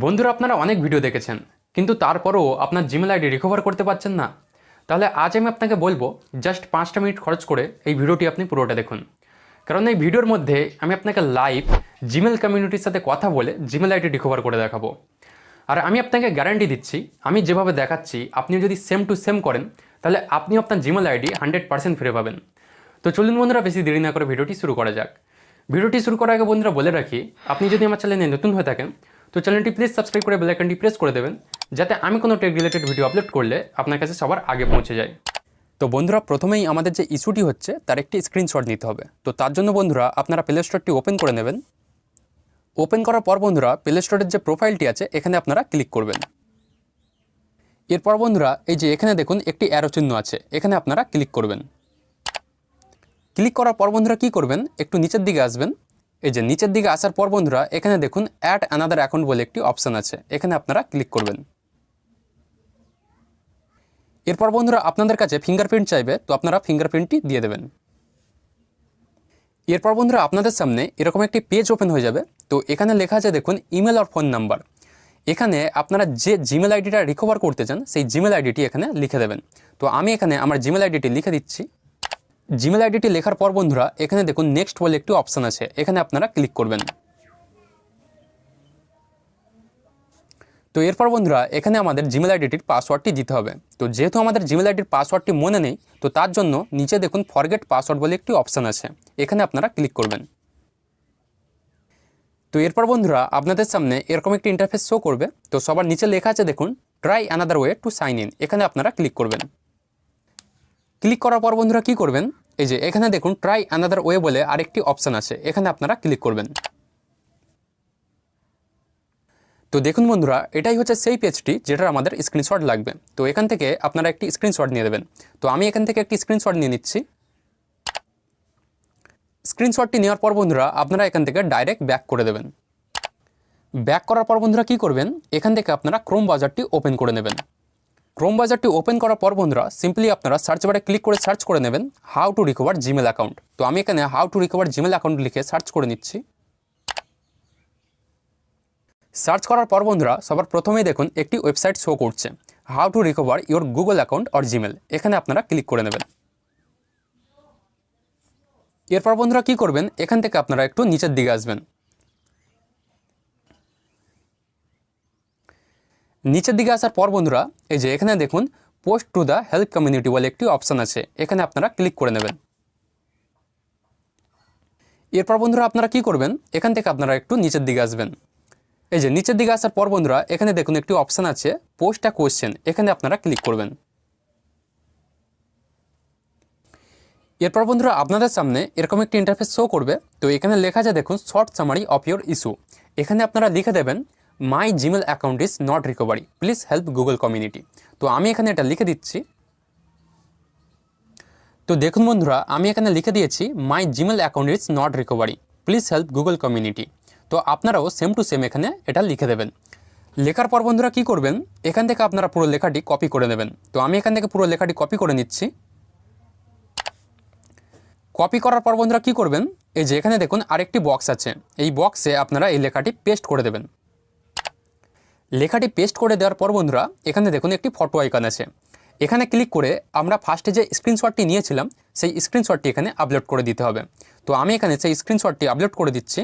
বন্ধুরা, আপনারা অনেক ভিডিও দেখেছেন, কিন্তু তারপরও আপনার জিমেল আইডি রিকভার করতে পারছেন না। তাহলে আজ আমি আপনাকে বলবো, জাস্ট 5টা মিনিট খরচ করে এই ভিডিওটি আপনি পুরোটা দেখুন। কারণ এই ভিডিওর মধ্যে আমি আপনাকে লাইভ জিমেল কমিউনিটির সাথে কথা বলে জিমেল আইডি রিকভার করে দেখাবো। আর আমি আপনাকে গ্যারান্টি দিচ্ছি, আমি যেভাবে দেখাচ্ছি আপনি যদি সেম টু সেম করেন, তাহলে আপনি আপনার জিমেল আইডি 100% ফিরে পাবেন। তো চলুন বন্ধুরা, বেশি দেরি না করে ভিডিওটি শুরু করা যাক। ভিডিওটি শুরু করার আগে বন্ধুরা বলে রাখি, আপনি যদি আমার চ্যানেলে নতুন হয়ে থাকেন তো চ্যানেলটি প্লিজ সাবস্ক্রাইব করে বেল আইকনটি প্রেস করে দেবেন, যাতে আমি কোনো টেক রিলেটেড ভিডিও আপলোড করলে আপনার কাছে সবার আগে পৌঁছে যায়। তো বন্ধুরা, প্রথমেই আমাদের যে ইস্যুটি হচ্ছে তার একটি স্ক্রিনশট নিতে হবে। তো তার জন্য বন্ধুরা আপনারা প্লে স্টোরটি ওপেন করে নেবেন। ওপেন করার পর বন্ধুরা প্লে স্টোরের যে প্রোফাইলটি আছে এখানে আপনারা ক্লিক করবেন। এরপর বন্ধুরা এই যে এখানে দেখুন একটি অ্যারো চিহ্ন আছে, এখানে আপনারা ক্লিক করবেন। ক্লিক করার পর বন্ধুরা কী করবেন, একটু নিচের দিকে আসবেন। এই যে নিচের দিকে আসার পর বন্ধুরা এখানে দেখুন অ্যাড অ্যানাদার অ্যাকাউন্ট বলে একটি অপশান আছে, এখানে আপনারা ক্লিক করবেন। এরপর বন্ধুরা আপনাদের কাছে ফিঙ্গারপ্রিন্ট চাইবে, তো আপনারা ফিঙ্গারপ্রিন্টটি দিয়ে দেবেন। এরপর বন্ধুরা আপনাদের সামনে এরকম একটি পেজ ওপেন হয়ে যাবে। তো এখানে লেখা আছে দেখুন ইমেল আর ফোন নাম্বার। এখানে আপনারা যে জিমেল আইডিটা রিকভার করতে চান সেই জিমেল আইডিটি এখানে লিখে দেবেন। তো আমি এখানে আমার জিমেল আইডিটি লিখে দিচ্ছি। জিমেল আইডিটি লেখার পর বন্ধুরা এখানে দেখুন নেক্সট বলে একটি অপশান আছে, এখানে আপনারা ক্লিক করবেন। তো এরপর বন্ধুরা এখানে আমাদের জিমেল আইডিটির পাসওয়ার্ডটি দিতে হবে। তো যেহেতু আমাদের জিমেল আইডির পাসওয়ার্ডটি মনে নেই, তো তার জন্য নিচে দেখুন ফরগেট পাসওয়ার্ড বলে একটি অপশান আছে, এখানে আপনারা ক্লিক করবেন। তো এরপর বন্ধুরা আপনাদের সামনে এরকম একটি ইন্টারফেস শো করবে। তো সবার নিচে লেখা আছে দেখুন try another way to sign in, এখানে আপনারা ক্লিক করবেন। ক্লিক করার পর বন্ধুরা কী করবেন, এই যে এখানে দেখুন ট্রাই অ্যানাদার ওয়ে বলে আরেকটি অপশান আছে, এখানে আপনারা ক্লিক করবেন। তো দেখুন বন্ধুরা এটাই হচ্ছে সেই পেজটি যেটার আমাদের স্ক্রিনশট লাগবে। তো এখান থেকে আপনারা একটি স্ক্রিনশট নিয়ে দেবেন। তো আমি এখান থেকে একটি স্ক্রিনশট নিয়ে নিচ্ছি। স্ক্রিনশটটি নেওয়ার পর বন্ধুরা আপনারা এখান থেকে ডাইরেক্ট ব্যাক করে দেবেন। ব্যাক করার পর বন্ধুরা কী করবেন, এখান থেকে আপনারা ক্রোম ব্রাউজারটি ওপেন করে নেবেন। ক্রোম ব্রাউজারটি ওপেন করার পর বন্ধুরা সিম্পলি আপনারা সার্চ বারে ক্লিক করে সার্চ করে নেবেন how to recover Gmail account. তো আমি এখানে how to recover Gmail account লিখে সার্চ করে নিচ্ছি। সার্চ করার পর বন্ধুরা সবার প্রথমেই দেখুন একটি ওয়েবসাইট শো করছে, how to recover your Google account or Gmail, এখানে আপনারা ক্লিক করে নেবেন। এরপর বন্ধুরা কী করবেন, এখান থেকে আপনারা একটু নিচের দিকে আসবেন। নিচের দিকে আসার পর বন্ধুরা এই যে এখানে দেখুন post to the help community বলে একটি অপশান আছে, এখানে আপনারা ক্লিক করে নেবেন। এরপর বন্ধুরা আপনারা কী করবেন, এখান থেকে আপনারা একটু নিচের দিকে আসবেন। এই যে নিচের দিকে আসার পর বন্ধুরা এখানে দেখুন একটি অপশান আছে পোস্ট আ কোয়েশ্চেন, এখানে আপনারা ক্লিক করবেন। এরপর বন্ধুরা আপনাদের সামনে এরকম একটি ইন্টারফেস শো করবে। তো এখানে লেখা আছে দেখুন short summary of your issue, এখানে আপনারা লিখে দেবেন মাই Gmail account is not recovery, please help Google community. তো আমি এখানে এটা লিখে দিচ্ছি। তো দেখুন বন্ধুরা আমি এখানে লিখে দিয়েছি মাই Gmail account is not recovery, please help Google community. তো আপনারাও সেম টু সেম এখানে এটা লিখে দেবেন। লেখার পর বন্ধুরা কী করবেন, এখান থেকে আপনারা পুরো লেখাটি কপি করে নেবেন। তো আমি এখান থেকে পুরো লেখাটি কপি করে নিচ্ছি। কপি করার পর বন্ধুরা কী করবেন, এই যে এখানে দেখুন আরেকটি বক্স আছে, এই বক্সে আপনারা এই লেখাটি পেস্ট করে দেবেন। লেখাটি পেস্ট করে দেওয়ার পর বন্ধুরা এখানে দেখুন একটি ফটো আইকন আছে, এখানে ক্লিক করে আমরা ফার্স্টে যে স্ক্রিনশটটি নিয়েছিলাম সেই স্ক্রিনশটটি এখানে আপলোড করে দিতে হবে। তো আমি এখানে সেই স্ক্রিনশটটি আপলোড করে দিচ্ছি।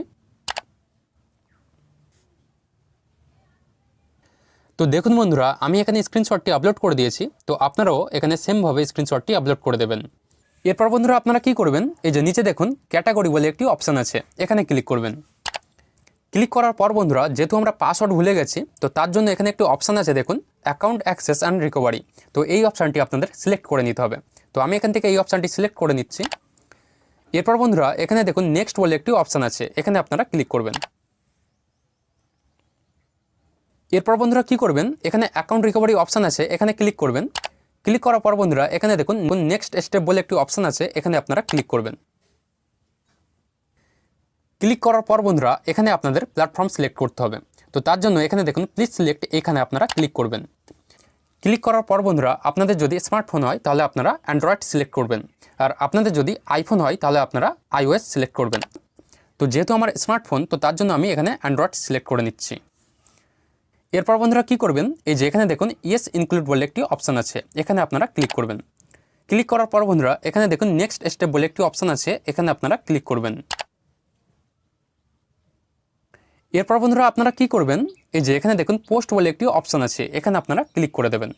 তো দেখুন বন্ধুরা আমি এখানে স্ক্রিনশটটি আপলোড করে দিয়েছি। তো আপনারাও এখানে সেমভাবে স্ক্রিনশটটি আপলোড করে দেবেন। এরপর বন্ধুরা আপনারা কী করবেন, এই যে নিচে দেখুন ক্যাটাগরি বলে একটি অপশান আছে, এখানে ক্লিক করবেন। ক্লিক করার পর বন্ধুরা যেহেতু আমরা পাসওয়ার্ড ভুলে গেছি, তো তার জন্য এখানে একটি অপশান আছে দেখুন অ্যাকাউন্ট অ্যাক্সেস অ্যান্ড রিকভারি। তো এই অপশানটি আপনাদের সিলেক্ট করে নিতে হবে। তো আমি এখান থেকে এই অপশানটি সিলেক্ট করে নিচ্ছি। এরপর বন্ধুরা এখানে দেখুন নেক্সট বলে একটি অপশান আছে, এখানে আপনারা ক্লিক করবেন। এরপর বন্ধুরা কী করবেন, এখানে অ্যাকাউন্ট রিকভারি অপশান আছে, এখানে ক্লিক করবেন। ক্লিক করার পর বন্ধুরা এখানে দেখুন নেক্সট স্টেপ বলে একটি অপশান আছে, এখানে আপনারা ক্লিক করবেন। ক্লিক করার পর বন্ধুরা এখানে আপনাদের প্ল্যাটফর্ম সিলেক্ট করতে হবে। তো তার জন্য এখানে দেখুন প্লিজ সিলেক্ট, এখানে আপনারা ক্লিক করবেন। ক্লিক করার পর বন্ধুরা আপনাদের যদি স্মার্টফোন হয় তাহলে আপনারা অ্যান্ড্রয়েড সিলেক্ট করবেন, আর আপনাদের যদি আইফোন হয় তাহলে আপনারা iOS সিলেক্ট করবেন। তো যেহেতু আমার স্মার্টফোন, তো তার জন্য আমি এখানে অ্যান্ড্রয়েড সিলেক্ট করে নিচ্ছি। এরপর বন্ধুরা কী করবেন, এই যে এখানে দেখুন ইয়েস ইনক্লুড বলে একটি অপশান আছে, এখানে আপনারা ক্লিক করবেন। ক্লিক করার পর বন্ধুরা এখানে দেখুন নেক্সট স্টেপ বলে একটি অপশান আছে, এখানে আপনারা ক্লিক করবেন। এরপর বন্ধুরা আপনারা কি করবেন, এই যে এখানে দেখুন পোস্ট বলে একটি অপশান আছে, এখানে আপনারা ক্লিক করে দেবেন।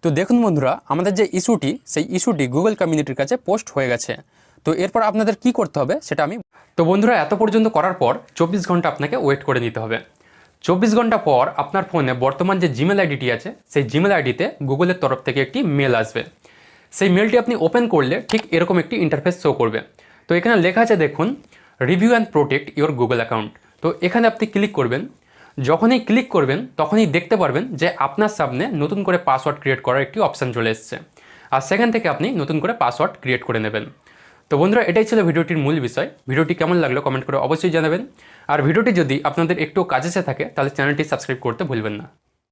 তো দেখুন বন্ধুরা আমাদের যে ইস্যুটি, সেই ইস্যুটি গুগল কমিউনিটির কাছে পোস্ট হয়ে গেছে। তো এরপর আপনাদের কি করতে হবে সেটা আমি তো বন্ধুরা এত পর্যন্ত করার পর 24 ঘন্টা আপনাকে ওয়েট করে নিতে হবে। 24 ঘন্টা পর আপনার ফোনে বর্তমান যে জিমেল আইডিটি আছে, সেই জিমেল আইডিতে গুগলের তরফ থেকে একটি মেল আসবে। সেই মেলটি আপনি ওপেন করলে ঠিক এরকম একটি ইন্টারফেস শো করবে। তো এখানে লেখা আছে দেখুন review and protect your Google account. তো এখানে আপনি ক্লিক করবেন। যখনই ক্লিক করবেন তখনই দেখতে পারবেন যে আপনার সামনে নতুন করে পাসওয়ার্ড ক্রিয়েট করার একটি অপশান চলে এসেছে, আর সেখান থেকে আপনি নতুন করে পাসওয়ার্ড ক্রিয়েট করে নেবেন। তো বন্ধুরা এটাই ছিল ভিডিওটির মূল বিষয়। ভিডিওটি কেমন লাগলো কমেন্ট করে অবশ্যই জানাবেন। আর ভিডিওটি যদি আপনাদের একটু কাজে এসে থাকে তাহলে চ্যানেলটি সাবস্ক্রাইব করতে ভুলবেন না।